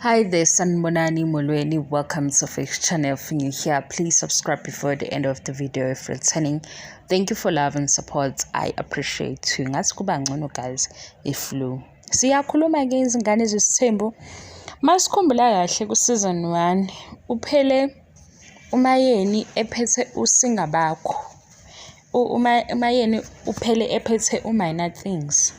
Hi there, Sanbonani Molweni. Welcome to Faith Channel. If you're here, please subscribe before the end of the video if returning. Thank you for love and support. I appreciate you. Ngathi kuba ngcono guys iflu. Siyakhuluma ke izingane zesithembu. Masikhumbula kahle ku season 1 uphele uMayeni ephethe uSingabakho. uMayeni uphele ephethe uMinor Things.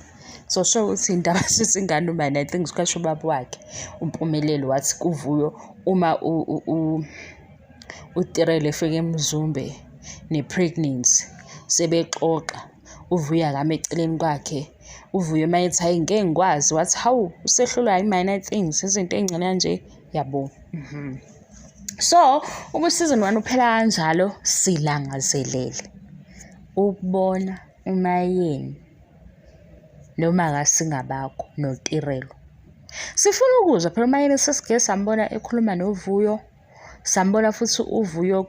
So show ukuthi indaba sisingane uMinor Things kasho baba wakhe uMpumelelo wathi kuvuyo uma uTirele efike eMzumbe nepregnancy sebexoxa uvuya kame eceleni kwakhe uvuyo mayethi hayi ngeke ngikwazi wathi hawu usehlulwa iMinor Things izinto ezingcane kanje yabo. So season 1 uphela kanjalo silangazelele ukubona uMayeni noma kaSingabakho noTirelo. Sifuna ukuzwa phela uMayeni sesike sambona ekhuluma noVuyo, sambona futhi uVuyo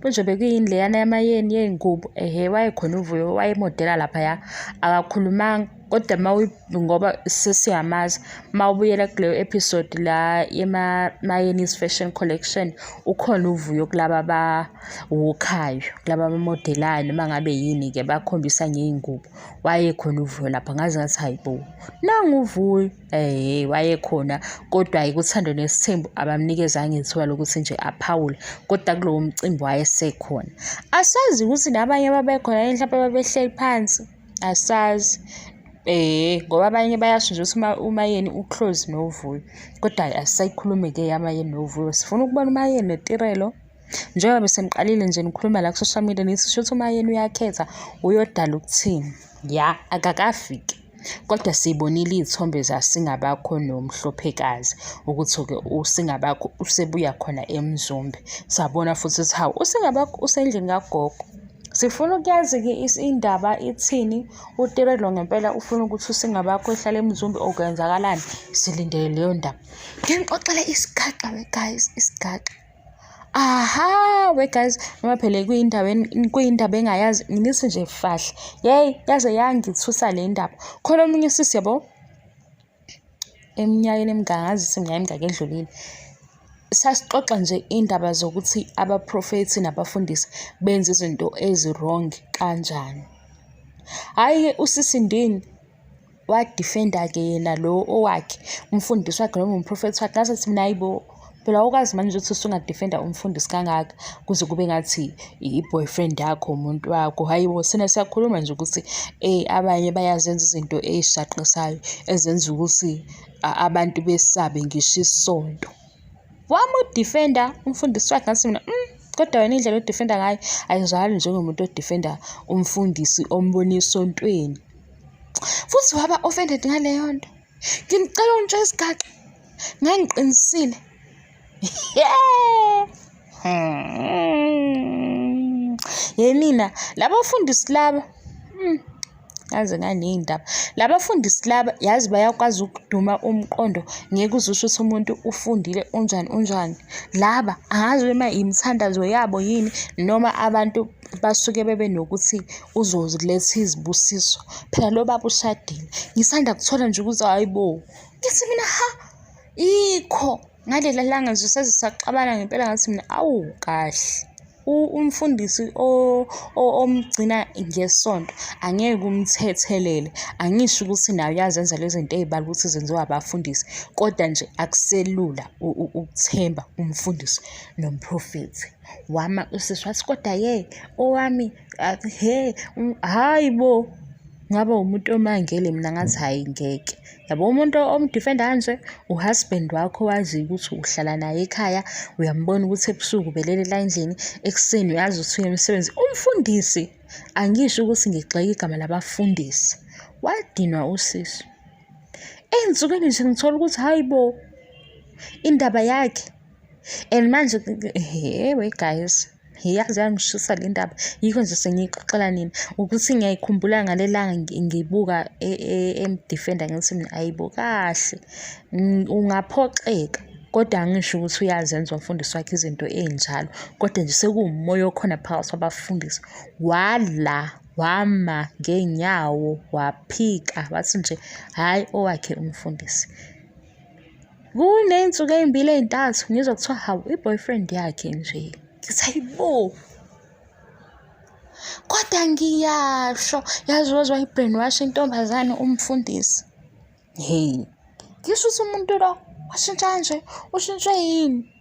njengoba kuyindleyana yaMayeni yengubo wayekhona uVuyo wayemodela lapha akakhulumanga kodwa ngoba sesiyamazi mawubuyela kuleyo episode la Mayenis fashion collection ukhona uVuyo kulaba abawokhayo kulaba abamodelayo noma ngabe yini ke bakhombisa ngeingubo wayekhona uVuyo lapha ngaze ngathi hayibo nangu uVuyo wayekhona kodwa ayikuthando nesithembu abamnikezanga ithuba lokuthi nje aphawule kodwa kulowo mcimbi wayesekhona. Asazi ukuthi nabanye babekhona mhlawumbe babehleli phansi asazi ngoba abanye bayasho nje ukuthi uMayeni uclose noVuyo kodwa asisayikhulumi ke yaMayeni noVuyo. Sifuna ukubona uMayeni noTirelo njengoba besemqalile nje nikhuluma la ku social media nithi shothi uMayeni uyakhetha uyodala ukuthini akakafiki kodwa sibonile izithombe zaSingabakho nomhlophekazi ukuthi ke uSingabakho usebuya khona eMzumbe. Sabona futhi ukuthi hawu uSingabakho usendlini kagogo. Sifuna ukuyazi ke indaba ithini uTirelo ngempela ufuna ukuthi uSingabakho ehlale eMzumbe okwenzakalani silindele leyo ndaba. Ngixoxele isigaxa guys isigaxa. We guys noma phela kuyindaba engayazi nginithi nje fahla yaze yangithusa le ndaba. Khona omunye sisi yabo eminyakeni emngangazi siminyaka edlulile sasixoxa nje indaba zokuthi abaprofethi nabafundisi benza izinto ezirong kanjani. Hayi uSisindini wadefenda ke yena lo owakhe umfundisi wakhe noma umprofethi wakhe ngathi mina hayibo phela ukwazi manje ukuthi usungadefenda umfundisi kangaka kuze kube ngathi i-boyfriend yakho umuntu wakho. Hayibo sina siyakhuluma nje ukuthi abanye bayazenza izinto ezishaqisayo ezenza ukuthi abantu besabe ngisho isonto. Wami udefenda umfundisi wakhe ngathi mina kodwa wena indlela odefenda ngayo ayizwakali njengomuntu odefenda umfundisi ombona esontweni futhi waba offended ngaleyo nto. Ngicela untshe isigaxa ngangiqinisile yenina labafundisi laba yazi nganeyindaba labafundisi laba yazi bayakwazi ukuduma umqondo ngeke uzusho ukuthi umuntu ufundile unjani laba angazi uma imithandazo yabo yini noma abantu basuke bebe nokuthi uzoziletha izibusiso phela lo baba ushadile. Ngisanda kuthola nje ukuthi hayibo ngithi mina ikho ngalela langa nje sezisaqabana ngempela ngathi mina awu kahle umfundisi omgcina ngesonto angeke umthethelele. Angisho ukuthi nayo uyazenza lezi zinto ezibala ukuthi zenziwa abafundisi kodwa nje akuselula ukuthemba umfundisi nomprofeti. Wama usisi wathi kodwa owami hayibo ngabe umuntu omangele mina ngathi hayi ngeke yabo umuntu omdefenda kanje uhusband wakho wazi ukuthi uhlala naye ekhaya uyambona ukuthi ebusuku ubelelela endlini ekseni uyazi ukuthi uyemsebenzi umfundisi. Angisho ukuthi ngigxeka igama labafundisi wadinwa usisi ey'nsukwini nje ngithola ukuthi hayibo indaba yakhe and manje guys yazi yangishisa le ndaba yikho nje sengiyixoxela nina ukuthi ngiyayikhumbula ngalelanga ngibuka emdefenda ngithi mina ayibo kahle ungaphoxeka kodwa angisho ukuthi uyazenza umfundisi wakhe izinto ezinjalo kodwa nje sekuwumoya okhona phakathi kwabafundisi wama ngenyawo waphika wathi nje hayi owakhe umfundisi kuney'nsuku ey'mbili ey'ntathu ngizwa kuthiwa hawu i-boyfriend yakhe nje. Ngithi hayibo. Kodwa ngiyasho yazi wayi-brainwash intombazane umfundisi. Hey, ngisho ukuthi umuntu lo washintsha nje, ushintshwe yini?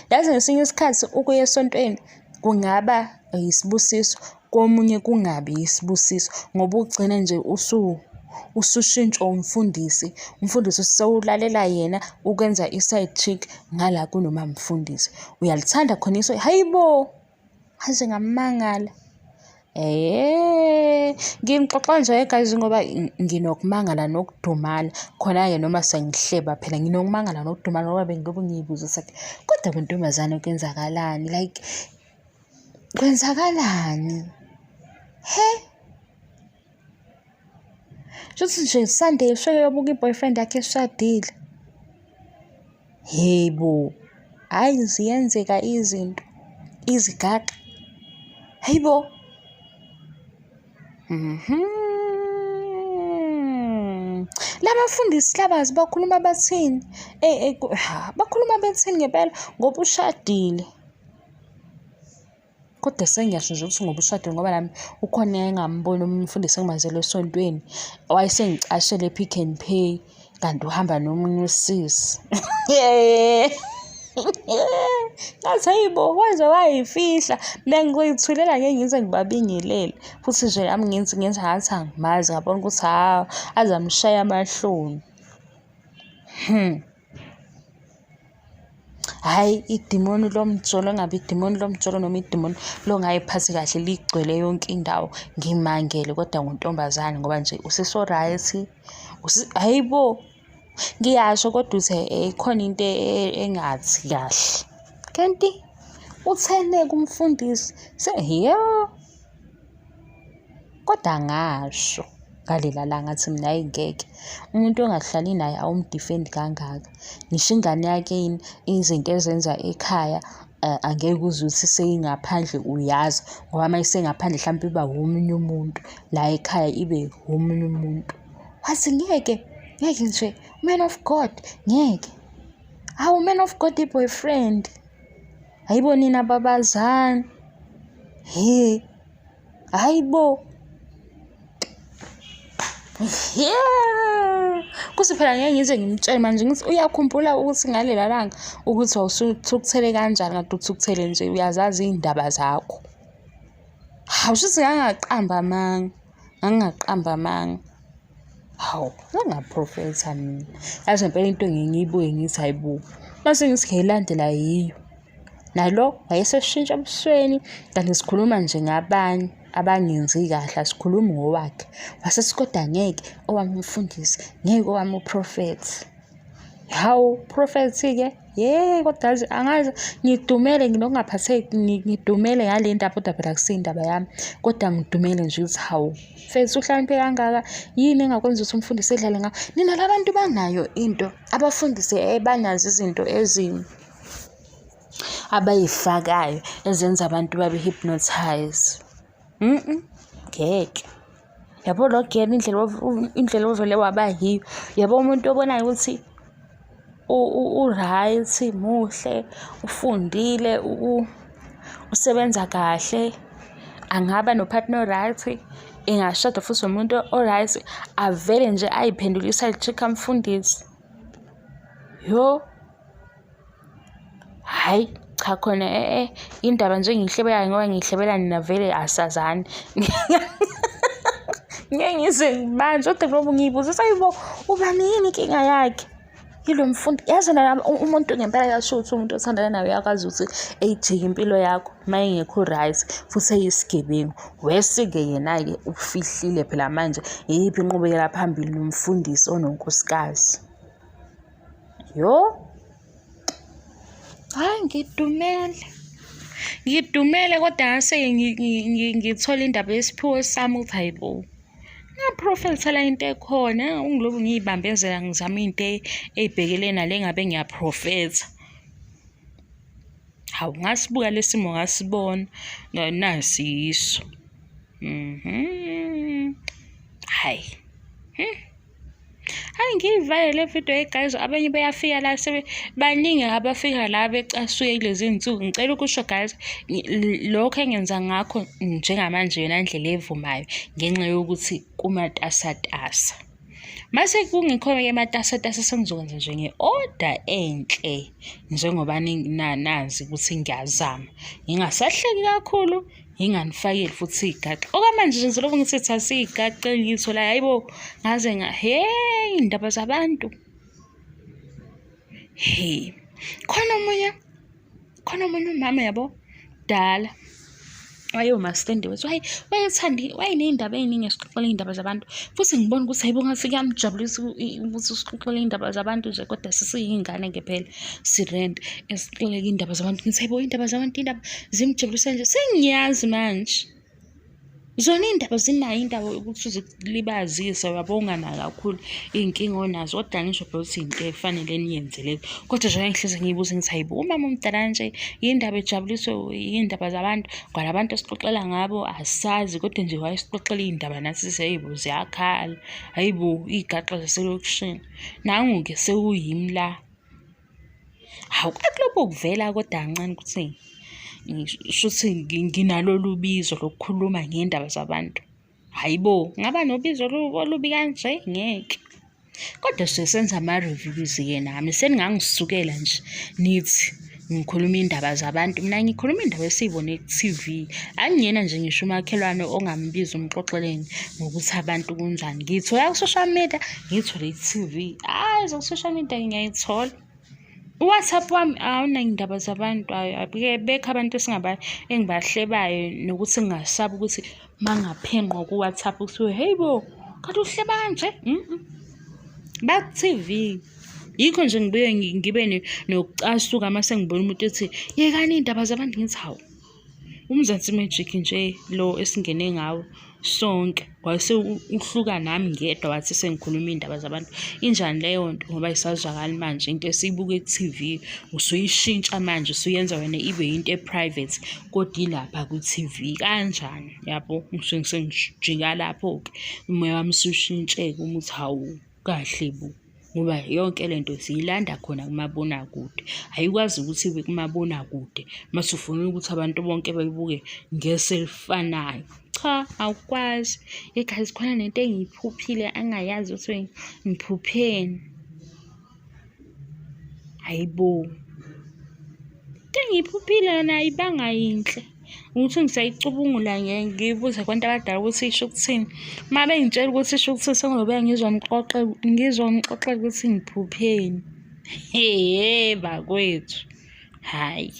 Yazi ngesinye isikhathi ukuya esontweni kungaba yisibusiso, komunye kungabi yisibusiso ngoba ugcina nje usushintshwa umfundisi. Umfundisi usewulalela yena ukwenza i-side chick ngala kunoma mfundisi. Uyalithanda khona iso, hayibo, haze ngamangala. Ngimxoxa nje guys ngoba nginokumangala nokudumala. Khona-ke noma sengihleba phela nginokumangala nokudumala ngoba bengiyobe ngiy'buza kodwa kwentombazane kwenzakalani? Like kwenzakalani? Shuthi nje Sunday ushaya uyobuka i-boyfriend yakhe eshadile. Yebo, hhayi ziyenzeka izinto, izigaxa. Hayibo. Labafundisi labazi bakhuluma bathini? Bakhuluma bathini ngempela ngoba ushadile. Kodwa sengiyasho nje ukuthi ngoba ushadile ngoba nami ukhona engingamboni umfundisi engimazele esontweni wayesengicashele Pick n Pay kanti uhamba nomunye usisi. Ngathi hayibo waze wayifihla mina ngiyithulela ngeke ngize ngibabingelele futhi nje nami ngenza ngathi angimazi ngabona ukuthi azamshaya amahloni. Hhayi idimoni lomjolo engabe idimoni lomjolo noma idimoni longayiphathi kahle ligcwele yonke indawo ngimangele kodwa ngontombazane ngoba nje useso-right. Hayibo ngiyasho kodwa uthi khona into engathi kahle. Kanti uthene kumfundisi kodwa angasho ngalela langa athi mina hayi ngeke. Umuntu ongahlali naye awumdifendi kangaka. Ngisho ingane yakhe yini izinto ezenza ekhaya angeke uze uthi seyingaphandle uyazi ngoba uma isengaphandle mhlawumpe iba omunye umuntu la ekhaya ibe omunye umuntu. Wathi ngeke nje man of God ngeke. Hawu man of God i-boyfriend. Hayibo nina babazane. Hayibo. Kuthi phela ngeke ngize ngimtshele manje ngithi uyakhumbula ukuthi ngalela langa ukuthi wawusuthukuthele kanjani kanti uthukuthele nje uyazazi iy'ndaba zakho. Hawu shuthi ngangaqamba amanga. Hawu ngangaprofetha mina. Yazi ngempela into ngiyibuye ngithi hayibo mase ngithi ngiyilandela yiyo. Nalo wayeseshintsha ebusweni kanti sikhuluma nje ngabanye abangenzi kahle asikhulumi ngowakhe. Wasesikoda ngeke owami umfundisi ngeke owami uprofethi. Hawu prophethi-ke kodwa angazi ngidumele nginokungaphatheki ngidumele ngale ndaba kodwa phela akusiyindaba yami kodwa ngidumele nje ukuthi hawu mfethu uhlakaniphe kangaka yini engakwenza ukuthi umfundisi edlale ngawo. Nina labantu banayo into abafundisi banazo izinto abayifakayo ezenza abantu babe hypnotize. Ngeke. Yabo lo gere indlela ovele waba yiyo. Yabo umuntu obonayo ukuthi u-right, muhle, ufundile, usebenza kahle, angaba no-partner o-right, engashada futhi umuntu o-right, avele nje ayiphendule i-side chick kamfundisi. Hhayi cha khona indaba nje engiyihlebelayo ngoba ngiyihlebela nina vele asazani. Ngeke ngize ngibanjwe kodwa ngoba ngiyibuzisa hayibo ubani yini inkinga yakhe yilo mfundi. Yazi nami umuntu ngempela kuyasho ukuthi umuntu othandana naye uyakwazi ukuthi eyijike impilo yakho uma engekho right futhi eyisigebengu. Wesi-ke yena-ke ufihlile phela manje iyiphi inqubekela phambili nomfundisi ononkosikazi. Hayi ngidumele kodwa ngase ngithola indaba yesiphiwo sami ukuthi hayibo ngaprofethela into ekhona ungilobu ngiyibambezela ngizama into ey'bhekele nale ngabe ngiyaprofetha. Hawu ngasibuka lesimo ngasibona nasi yiso. Hayi Hayi ngiyivale le video guys, abanye bayafika la baningi abafika la becasuke kulezi iy'nsuku. Ngicela ukusho guys, lokho engenza ngakho njengamanje yona ndlela evumayo ngenxa yokuthi kumatasatasa. Mase kungekho-ke matasatasa sengizokwenza nje nge-order enhle njengoba nazi ukuthi ngiyazama. Ngingasahleki kakhulu, nginganifakeli futhi igaxa. Okwamanje nje ngizoloku ngithi asiyigaxa engiyitholayo, hayibo ngaze iy'ndaba zabantu. Khona omunye umama yabo dala wayewumasitendi wethu, wayeney'ndaba ey'ningi esixoxela iy'ndaba zabantu, futhi ngibona ukuthi hayibo ngathi kuyamjabulisa ukuthi sixoxele iy'ndaba zabantu nje, kodwa sesiyingane ngempela sirent esixoxela iy'ndaba zabantu. Ngithi hayibo iy'ndaba zabantu, iy'ndaba zimjabulisa nje, sengiyazi manje. Zona iy'ndaba zinayo indaba yokuthi zikulibazise, uyabo unganayo kakhulu iy'nkinga onazo, kodwa ngisho phela ukuthi into efanele niyenze leyo. Kodwa nje ngihlezi ngiyibuza ngithi hayibo umama omdala nje yindaba ejabuliswe iy'ndaba zabantu, kwala bantu esixoxela ngabo asazi, kodwa nje wayesixoxela iy'ndaba nathi sithi hayibo ziyakhala, hayibo iy'gaxa zaselokishini. Nangu-ke sekuyimi la. Hawu kulokho kuvela kodwa kancane ukuthi shuthi nginalolu bizo lokukhuluma ngey'ndaba zabantu. Hayibo ngaba nobizo olubi kanje? Ngeke. Kodwa senza ama-reviews-ke nami, seningangisukela nje nithi ngikhuluma iy'ndaba zabantu. Mina ngikhuluma iy'ndaba esiy'bone ku-TV. Angiyena nje ngisho umakhelwane ongambiza umxoxeleni ngokuthi abantu kunjani. Ngiyithola ku-social media, ngiyithole ku-TV. Hhayi ku-social media ngiyayithola. U-WhatsApp wami awunay'ndaba zabantu, bekho abantu engibahlebayo nokuthi ngingasabi ukuthi mangaphenqwa ku-WhatsApp kuthiwe hayibo kanti uhleba kanje. Baku-TV. Yikho nje ngibuye ngibe nokucasuka mase ngibona umuntu ethi yekani iy'ndaba zabantu. Ngithi hawu uMzansi Magic nje lo esingene ngawo sonke wase uhluka nami ngedwa wathi sengikhuluma iy'ndaba zabantu. Injani leyo nto? Ngoba ayisazwakali manje, into esiyibuke ku-TV usuyishintsha manje usuyenza wena ibe yinto e-private kodwa ilapha ku-TV. Kanjani yabo? Ngisuke sengijika lapho-ke umoya wami usushintshe-ke umuthi hawu kahle bu, ngoba yonke lento siyilanda khona kumabonakude. Ayikwazi ukuthi ibe kumabonakude mase ufuna ukuthi abantu bonke beyibuke ngeso elifanayo. Cha, awukwazi. Guys, khona nento engiyiphuphile angayazi ukuthi ngiphupheni. Hayibo into engiyiphuphile yona ayibanga yinhle ukuthi ngisayicubungula ngiyibuze kubantu abadala ukuthi isho ukuthini. Uma bengitshela ukuthi isho ukuthini sengizobe ngizomxoxela ukuthi ngiphupheni. Bakwethu, hhayi.